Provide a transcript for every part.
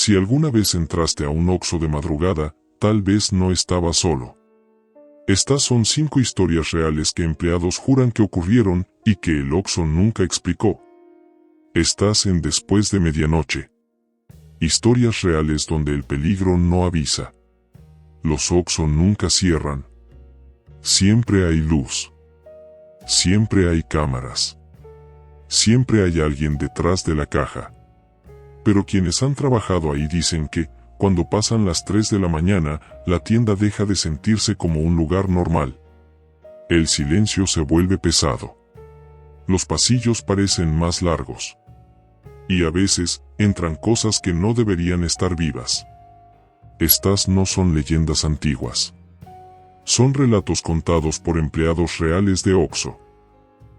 Si alguna vez entraste a un Oxxo de madrugada, tal vez no estabas solo. Estas son 5 historias reales que empleados juran que ocurrieron y que el Oxxo nunca explicó. Estás en Después de Medianoche. Historias reales donde el peligro no avisa. Los Oxxo nunca cierran. Siempre hay luz. Siempre hay cámaras. Siempre hay alguien detrás de la caja. Pero quienes han trabajado ahí dicen que, cuando pasan las 3 de la mañana, la tienda deja de sentirse como un lugar normal. El silencio se vuelve pesado. Los pasillos parecen más largos. Y a veces, entran cosas que no deberían estar vivas. Estas no son leyendas antiguas. Son relatos contados por empleados reales de Oxxo.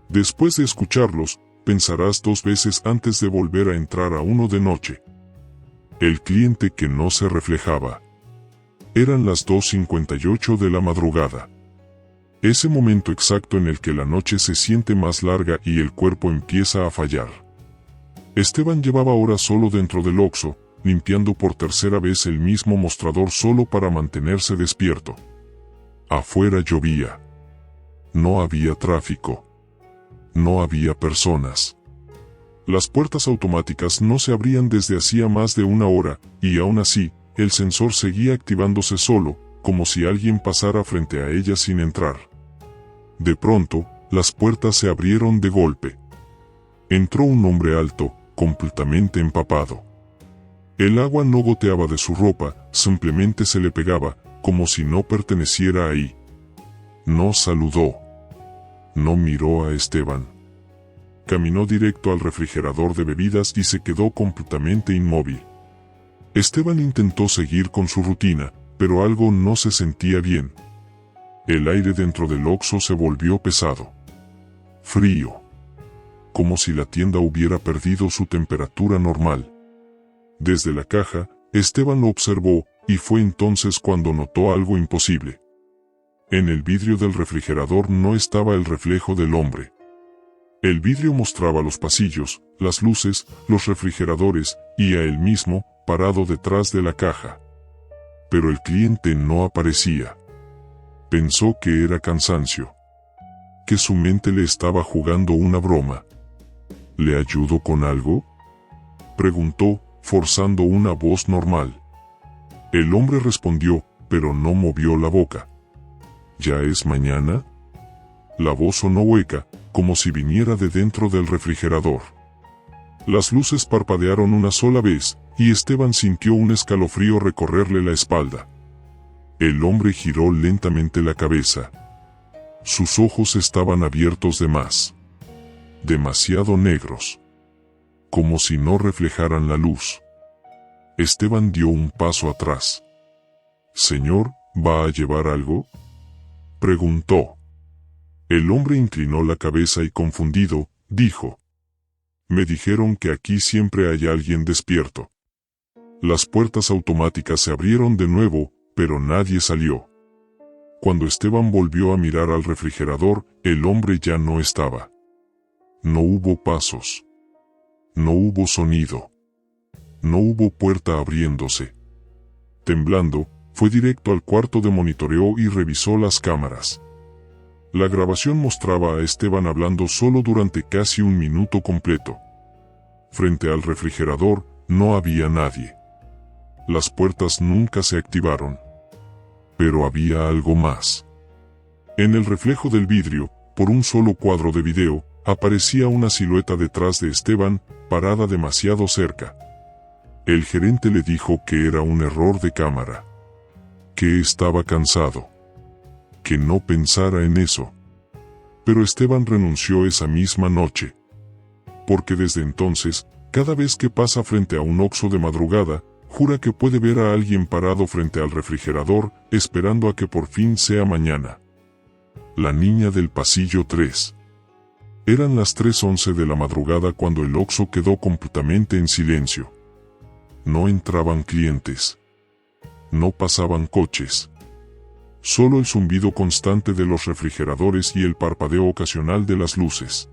Después de escucharlos, pensarás 2 veces antes de volver a entrar a uno de noche. El cliente que no se reflejaba. Eran las 2:58 de la madrugada. Ese momento exacto en el que la noche se siente más larga y el cuerpo empieza a fallar. Esteban llevaba horas solo dentro del Oxxo, limpiando por tercera vez el mismo mostrador solo para mantenerse despierto. Afuera llovía. No había tráfico. No había personas. Las puertas automáticas no se abrían desde hacía más de 1 hora, y aún así, el sensor seguía activándose solo, como si alguien pasara frente a ella sin entrar. De pronto, las puertas se abrieron de golpe. Entró un hombre alto, completamente empapado. El agua no goteaba de su ropa, simplemente se le pegaba, como si no perteneciera ahí. No saludó. No miró a Esteban. Caminó directo al refrigerador de bebidas y se quedó completamente inmóvil. Esteban intentó seguir con su rutina, pero algo no se sentía bien. El aire dentro del Oxxo se volvió pesado. Frío. Como si la tienda hubiera perdido su temperatura normal. Desde la caja, Esteban lo observó, y fue entonces cuando notó algo imposible. En el vidrio del refrigerador no estaba el reflejo del hombre. El vidrio mostraba los pasillos, las luces, los refrigeradores, y a él mismo, parado detrás de la caja. Pero el cliente no aparecía. Pensó que era cansancio. Que su mente le estaba jugando una broma. ¿Le ayudo con algo?, preguntó, forzando una voz normal. El hombre respondió, pero no movió la boca. ¿Ya es mañana? La voz sonó hueca, como si viniera de dentro del refrigerador. Las luces parpadearon una sola vez, y Esteban sintió un escalofrío recorrerle la espalda. El hombre giró lentamente la cabeza. Sus ojos estaban abiertos de más. Demasiado negros. Como si no reflejaran la luz. Esteban dio un paso atrás. «Señor, ¿va a llevar algo?», preguntó. El hombre inclinó la cabeza y confundido, dijo: «Me dijeron que aquí siempre hay alguien despierto». Las puertas automáticas se abrieron de nuevo, pero nadie salió. Cuando Esteban volvió a mirar al refrigerador, el hombre ya no estaba. No hubo pasos. No hubo sonido. No hubo puerta abriéndose. Temblando, fue directo al cuarto de monitoreo y revisó las cámaras. La grabación mostraba a Esteban hablando solo durante casi 1 minuto completo. Frente al refrigerador, no había nadie. Las puertas nunca se activaron. Pero había algo más. En el reflejo del vidrio, por un solo cuadro de video, aparecía una silueta detrás de Esteban, parada demasiado cerca. El gerente le dijo que era un error de cámara. Que estaba cansado. Que no pensara en eso. Pero Esteban renunció esa misma noche. Porque desde entonces, cada vez que pasa frente a un Oxxo de madrugada, jura que puede ver a alguien parado frente al refrigerador, esperando a que por fin sea mañana. La niña del pasillo 3. Eran las 3:11 de la madrugada cuando el Oxxo quedó completamente en silencio. No entraban clientes. No pasaban coches. Solo el zumbido constante de los refrigeradores y el parpadeo ocasional de las luces.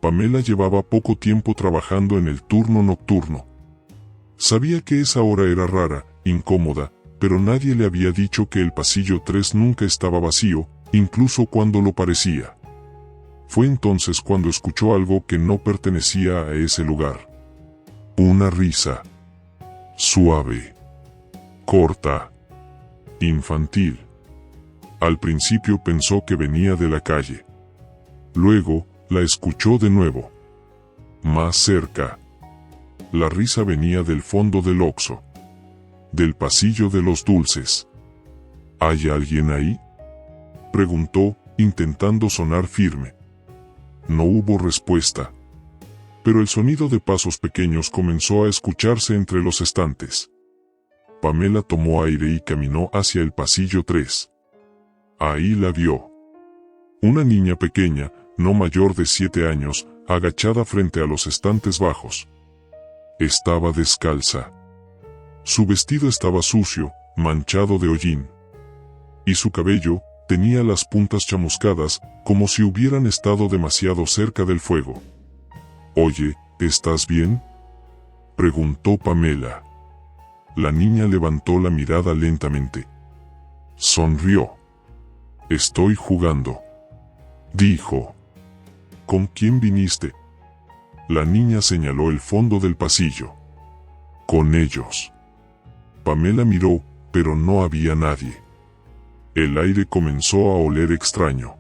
Pamela llevaba poco tiempo trabajando en el turno nocturno. Sabía que esa hora era rara, incómoda, pero nadie le había dicho que el pasillo 3 nunca estaba vacío, incluso cuando lo parecía. Fue entonces cuando escuchó algo que no pertenecía a ese lugar. Una risa. Suave. Corta. Infantil. Al principio pensó que venía de la calle. Luego, la escuchó de nuevo. Más cerca. La risa venía del fondo del Oxxo. Del pasillo de los dulces. ¿Hay alguien ahí?, preguntó, intentando sonar firme. No hubo respuesta. Pero el sonido de pasos pequeños comenzó a escucharse entre los estantes. Pamela tomó aire y caminó hacia el pasillo 3. Ahí la vio. Una niña pequeña, no mayor de 7 años, agachada frente a los estantes bajos. Estaba descalza. Su vestido estaba sucio, manchado de hollín. Y su cabello tenía las puntas chamuscadas, como si hubieran estado demasiado cerca del fuego. «Oye, ¿estás bien?», preguntó Pamela. La niña levantó la mirada lentamente. Sonrió. «Estoy jugando», dijo. «¿Con quién viniste?». La niña señaló el fondo del pasillo. «Con ellos». Pamela miró, pero no había nadie. El aire comenzó a oler extraño.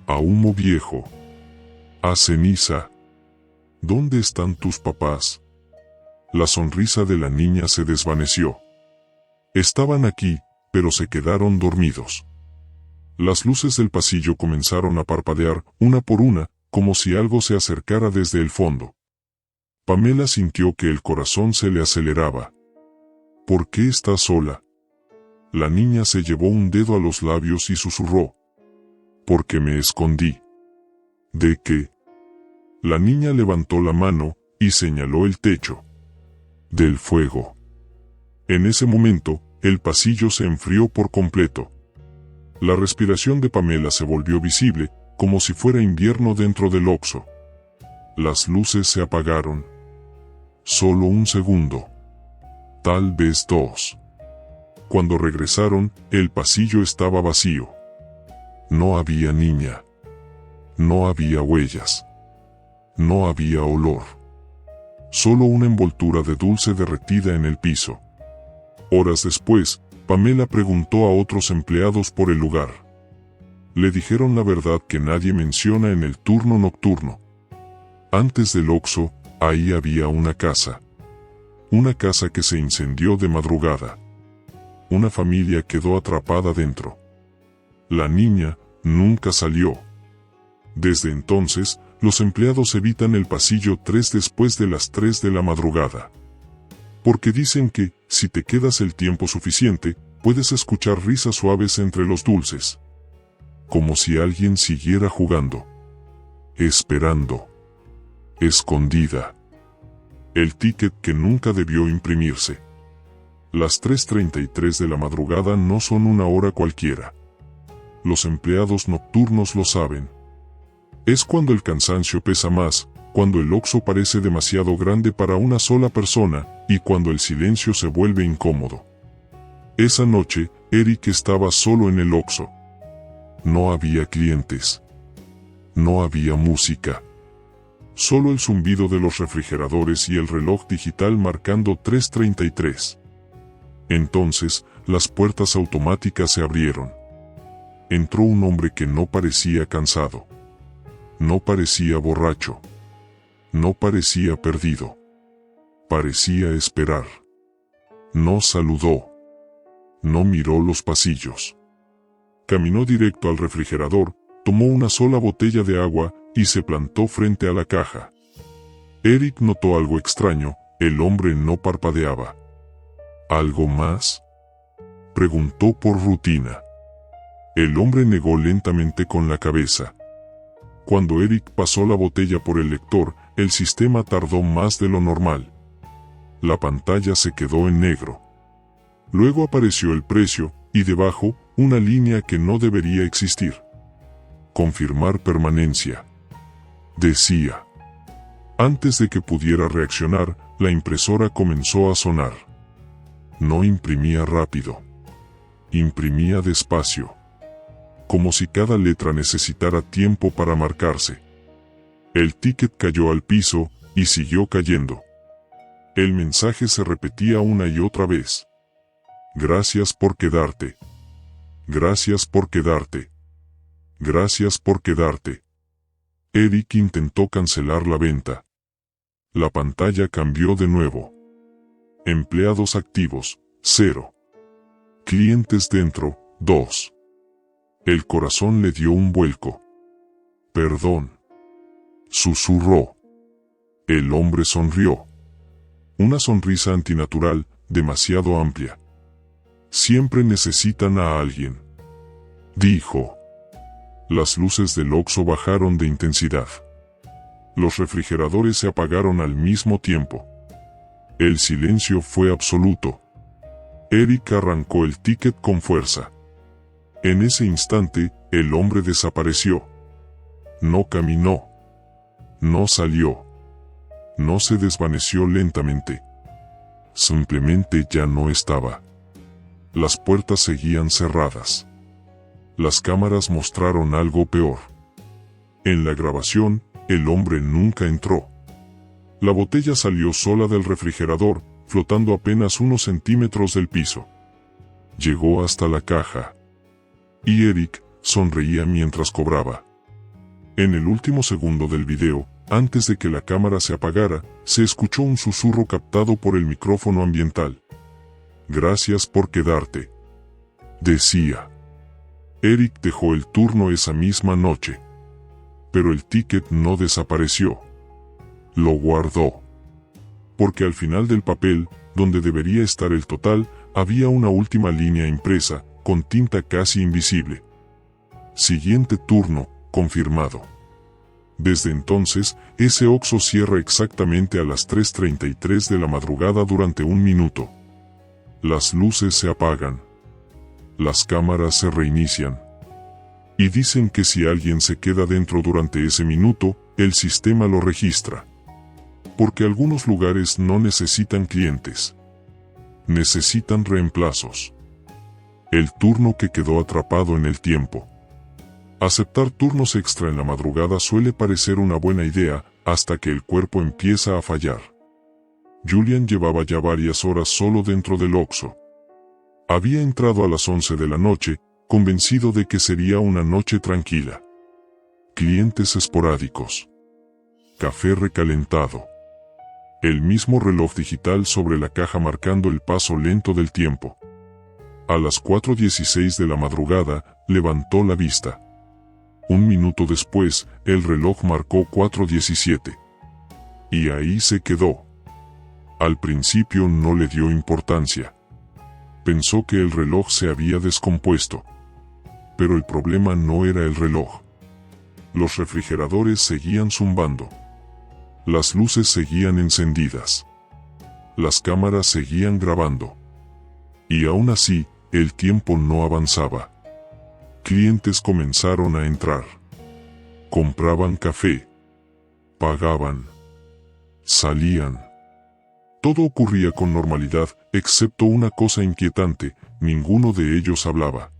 A humo viejo. A ceniza. ¿Dónde están tus papás?». La sonrisa de la niña se desvaneció. Estaban aquí, pero se quedaron dormidos. Las luces del pasillo comenzaron a parpadear, una por una, como si algo se acercara desde el fondo. Pamela sintió que el corazón se le aceleraba. «¿Por qué estás sola?». La niña se llevó un dedo a los labios y susurró. «Porque me escondí». «¿De qué?». La niña levantó la mano y señaló el techo. «Del fuego». En ese momento, el pasillo se enfrió por completo. La respiración de Pamela se volvió visible, como si fuera invierno dentro del Oxxo. Las luces se apagaron. Solo un segundo. Tal vez 2. Cuando regresaron, el pasillo estaba vacío. No había niña. No había huellas. No había olor. Solo una envoltura de dulce derretida en el piso. Horas después, Pamela preguntó a otros empleados por el lugar. Le dijeron la verdad que nadie menciona en el turno nocturno. Antes del Oxxo, ahí había una casa. Una casa que se incendió de madrugada. Una familia quedó atrapada dentro. La niña nunca salió. Desde entonces, los empleados evitan el pasillo 3 después de las 3 de la madrugada. Porque dicen que, si te quedas el tiempo suficiente, puedes escuchar risas suaves entre los dulces. Como si alguien siguiera jugando. Esperando. Escondida. El ticket que nunca debió imprimirse. Las 3:33 de la madrugada no son una hora cualquiera. Los empleados nocturnos lo saben. Es cuando el cansancio pesa más, cuando el Oxxo parece demasiado grande para una sola persona, y cuando el silencio se vuelve incómodo. Esa noche, Eric estaba solo en el Oxxo. No había clientes. No había música. Solo el zumbido de los refrigeradores y el reloj digital marcando 3:33. Entonces, las puertas automáticas se abrieron. Entró un hombre que no parecía cansado. No parecía borracho. No parecía perdido. Parecía esperar. No saludó. No miró los pasillos. Caminó directo al refrigerador, tomó una sola botella de agua y se plantó frente a la caja. Eric notó algo extraño, el hombre no parpadeaba. ¿Algo más?, preguntó por rutina. El hombre negó lentamente con la cabeza. Cuando Eric pasó la botella por el lector, el sistema tardó más de lo normal. La pantalla se quedó en negro. Luego apareció el precio, y debajo, una línea que no debería existir. Confirmar permanencia. Decía. Antes de que pudiera reaccionar, la impresora comenzó a sonar. No imprimía rápido. Imprimía despacio. Como si cada letra necesitara tiempo para marcarse. El ticket cayó al piso, y siguió cayendo. El mensaje se repetía una y otra vez. Gracias por quedarte. Gracias por quedarte. Gracias por quedarte. Eric intentó cancelar la venta. La pantalla cambió de nuevo. Empleados activos, 0. Clientes dentro, 2. El corazón le dio un vuelco. Perdón. Susurró. El hombre sonrió. Una sonrisa antinatural, demasiado amplia. Siempre necesitan a alguien. Dijo. Las luces del Oxxo bajaron de intensidad. Los refrigeradores se apagaron al mismo tiempo. El silencio fue absoluto. Eric arrancó el ticket con fuerza. En ese instante, el hombre desapareció. No caminó. No salió. No se desvaneció lentamente. Simplemente ya no estaba. Las puertas seguían cerradas. Las cámaras mostraron algo peor. En la grabación, el hombre nunca entró. La botella salió sola del refrigerador, flotando apenas unos centímetros del piso. Llegó hasta la caja. Y Eric sonreía mientras cobraba. En el último segundo del video, antes de que la cámara se apagara, se escuchó un susurro captado por el micrófono ambiental. Gracias por quedarte. Decía. Eric dejó el turno esa misma noche. Pero el ticket no desapareció. Lo guardó. Porque al final del papel, donde debería estar el total, había una última línea impresa, con tinta casi invisible. Siguiente turno, confirmado. Desde entonces, ese Oxxo cierra exactamente a las 3:33 de la madrugada durante un minuto. Las luces se apagan. Las cámaras se reinician. Y dicen que si alguien se queda dentro durante ese minuto, el sistema lo registra. Porque algunos lugares no necesitan clientes. Necesitan reemplazos. El turno que quedó atrapado en el tiempo. Aceptar turnos extra en la madrugada suele parecer una buena idea, hasta que el cuerpo empieza a fallar. Julian llevaba ya varias horas solo dentro del Oxxo. Había entrado a las 11 de la noche, convencido de que sería una noche tranquila. Clientes esporádicos. Café recalentado. El mismo reloj digital sobre la caja marcando el paso lento del tiempo. A las 4:16 de la madrugada, levantó la vista. Un minuto después, el reloj marcó 4:17. Y ahí se quedó. Al principio no le dio importancia. Pensó que el reloj se había descompuesto. Pero el problema no era el reloj. Los refrigeradores seguían zumbando. Las luces seguían encendidas. Las cámaras seguían grabando. Y aún así, el tiempo no avanzaba. Clientes comenzaron a entrar. Compraban café. Pagaban. Salían. Todo ocurría con normalidad, excepto una cosa inquietante: ninguno de ellos hablaba.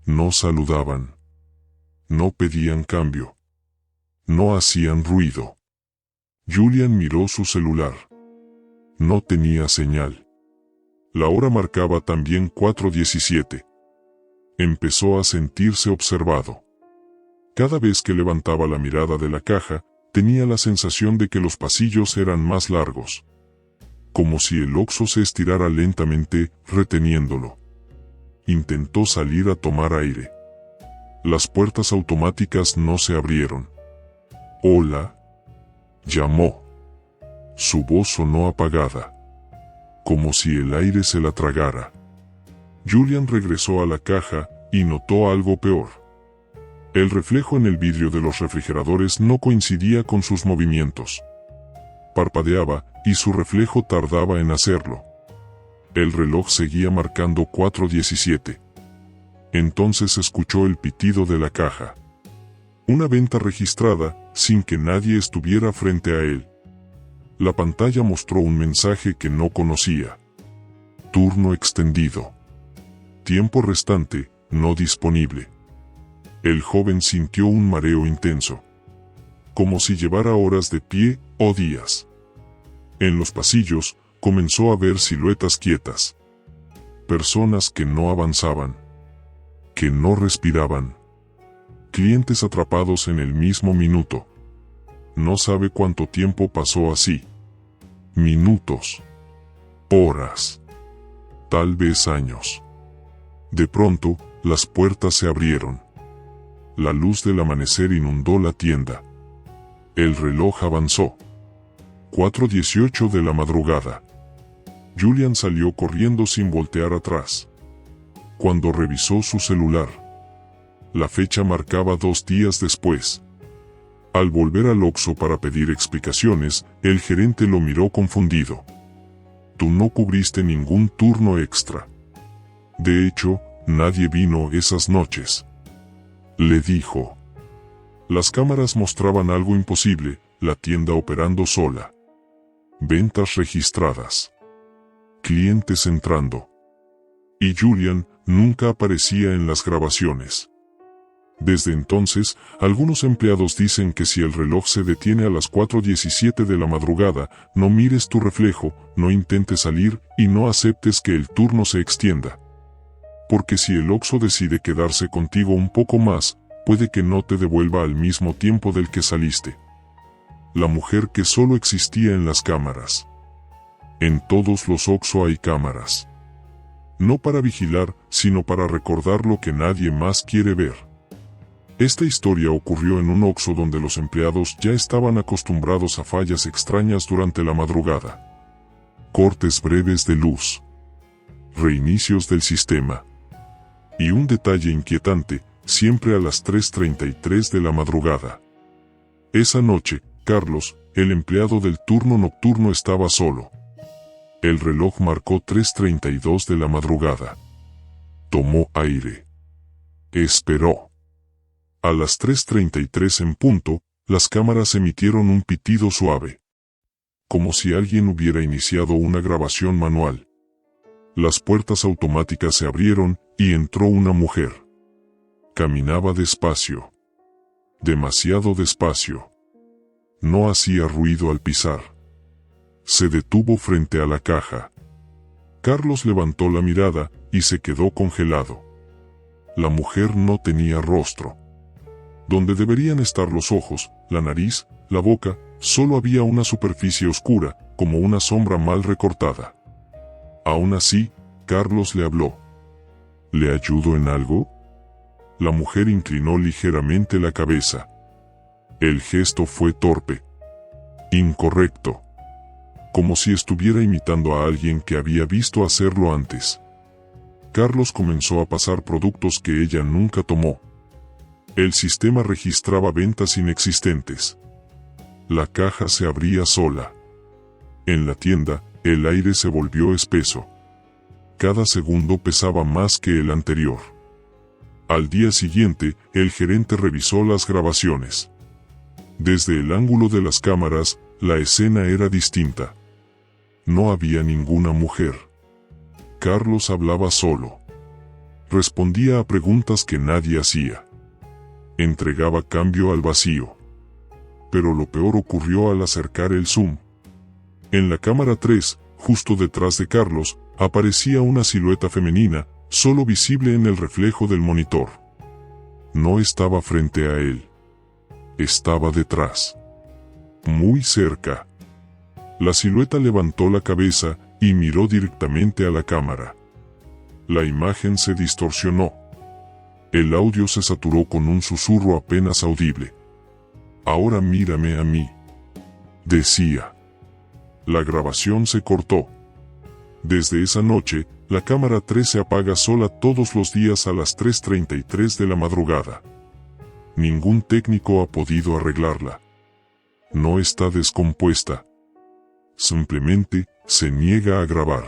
No saludaban. No pedían cambio. No hacían ruido. Julian miró su celular. No tenía señal. La hora marcaba también 4:17. Empezó a sentirse observado. Cada vez que levantaba la mirada de la caja, tenía la sensación de que los pasillos eran más largos. Como si el Oxxo se estirara lentamente, reteniéndolo. Intentó salir a tomar aire. Las puertas automáticas no se abrieron. «Hola», llamó. Su voz sonó apagada. Como si el aire se la tragara. Julian regresó a la caja, y notó algo peor. El reflejo en el vidrio de los refrigeradores no coincidía con sus movimientos. Parpadeaba, y su reflejo tardaba en hacerlo. El reloj seguía marcando 4:17. Entonces escuchó el pitido de la caja. Una venta registrada, sin que nadie estuviera frente a él. La pantalla mostró un mensaje que no conocía. Turno extendido. Tiempo restante, no disponible. El joven sintió un mareo intenso, como si llevara horas de pie o días. En los pasillos, comenzó a ver siluetas quietas. Personas que no avanzaban, que no respiraban. Clientes atrapados en el mismo minuto. No sabe cuánto tiempo pasó así. Minutos. Horas. Tal vez años. De pronto, las puertas se abrieron. La luz del amanecer inundó la tienda. El reloj avanzó. 4:18 de la madrugada. Julian salió corriendo sin voltear atrás. Cuando revisó su celular, la fecha marcaba 2 días después. Al volver al Oxxo para pedir explicaciones, el gerente lo miró confundido. Tú no cubriste ningún turno extra. De hecho, nadie vino esas noches, le dijo. Las cámaras mostraban algo imposible, la tienda operando sola. Ventas registradas. Clientes entrando. Y Julian nunca aparecía en las grabaciones. Desde entonces, algunos empleados dicen que si el reloj se detiene a las 4:17 de la madrugada, no mires tu reflejo, no intentes salir y no aceptes que el turno se extienda. Porque si el Oxxo decide quedarse contigo un poco más, puede que no te devuelva al mismo tiempo del que saliste. La mujer que solo existía en las cámaras. En todos los Oxxo hay cámaras. No para vigilar, sino para recordar lo que nadie más quiere ver. Esta historia ocurrió en un Oxxo donde los empleados ya estaban acostumbrados a fallas extrañas durante la madrugada. Cortes breves de luz. Reinicios del sistema. Y un detalle inquietante, siempre a las 3:33 de la madrugada. Esa noche, Carlos, el empleado del turno nocturno, estaba solo. El reloj marcó 3:32 de la madrugada. Tomó aire. Esperó. A las 3:33 en punto, las cámaras emitieron un pitido suave. Como si alguien hubiera iniciado una grabación manual. Las puertas automáticas se abrieron, y entró una mujer. Caminaba despacio. Demasiado despacio. No hacía ruido al pisar. Se detuvo frente a la caja. Carlos levantó la mirada, y se quedó congelado. La mujer no tenía rostro. Donde deberían estar los ojos, la nariz, la boca, solo había una superficie oscura, como una sombra mal recortada. Aún así, Carlos le habló. ¿Le ayudo en algo? La mujer inclinó ligeramente la cabeza. El gesto fue torpe. Incorrecto. Como si estuviera imitando a alguien que había visto hacerlo antes. Carlos comenzó a pasar productos que ella nunca tomó. El sistema registraba ventas inexistentes. La caja se abría sola. En la tienda, el aire se volvió espeso. Cada segundo pesaba más que el anterior. Al día siguiente, el gerente revisó las grabaciones. Desde el ángulo de las cámaras, la escena era distinta. No había ninguna mujer. Carlos hablaba solo. Respondía a preguntas que nadie hacía. Entregaba cambio al vacío. Pero lo peor ocurrió al acercar el zoom. En la cámara 3, justo detrás de Carlos, aparecía una silueta femenina, solo visible en el reflejo del monitor. No estaba frente a él. Estaba detrás. Muy cerca. La silueta levantó la cabeza y miró directamente a la cámara. La imagen se distorsionó. El audio se saturó con un susurro apenas audible. Ahora mírame a mí, decía. La grabación se cortó. Desde esa noche, la cámara 3 se apaga sola todos los días a las 3:33 de la madrugada. Ningún técnico ha podido arreglarla. No está descompuesta. Simplemente, se niega a grabar.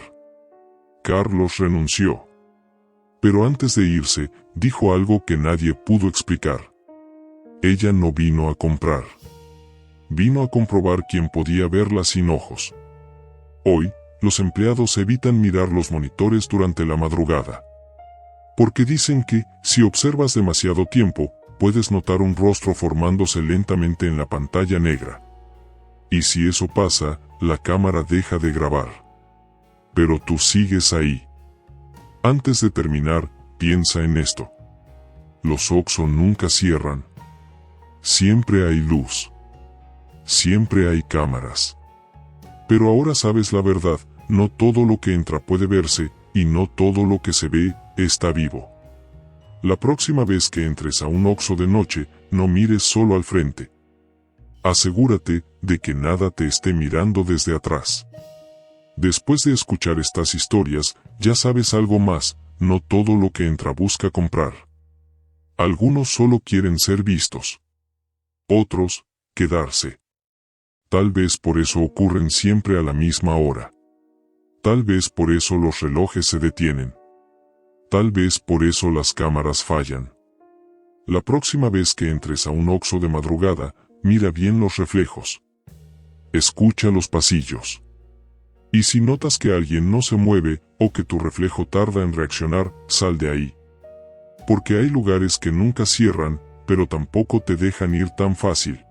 Carlos renunció. Pero antes de irse, dijo algo que nadie pudo explicar. Ella no vino a comprar. Vino a comprobar quién podía verla sin ojos. Hoy, los empleados evitan mirar los monitores durante la madrugada. Porque dicen que, si observas demasiado tiempo, puedes notar un rostro formándose lentamente en la pantalla negra. Y si eso pasa, la cámara deja de grabar. Pero tú sigues ahí. Antes de terminar, piensa en esto. Los Oxxo nunca cierran. Siempre hay luz. Siempre hay cámaras. Pero ahora sabes la verdad, no todo lo que entra puede verse, y no todo lo que se ve, está vivo. La próxima vez que entres a un Oxxo de noche, no mires solo al frente. Asegúrate de que nada te esté mirando desde atrás. Después de escuchar estas historias, ya sabes algo más, no todo lo que entra busca comprar. Algunos solo quieren ser vistos. Otros, quedarse. Tal vez por eso ocurren siempre a la misma hora. Tal vez por eso los relojes se detienen. Tal vez por eso las cámaras fallan. La próxima vez que entres a un Oxxo de madrugada, mira bien los reflejos. Escucha los pasillos. Y si notas que alguien no se mueve, o que tu reflejo tarda en reaccionar, sal de ahí. Porque hay lugares que nunca cierran, pero tampoco te dejan ir tan fácil.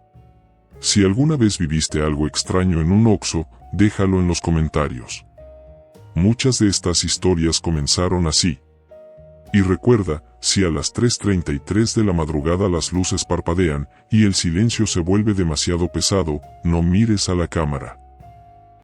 Si alguna vez viviste algo extraño en un Oxxo, déjalo en los comentarios. Muchas de estas historias comenzaron así. Y recuerda, si a las 3:33 de la madrugada las luces parpadean, y el silencio se vuelve demasiado pesado, no mires a la cámara.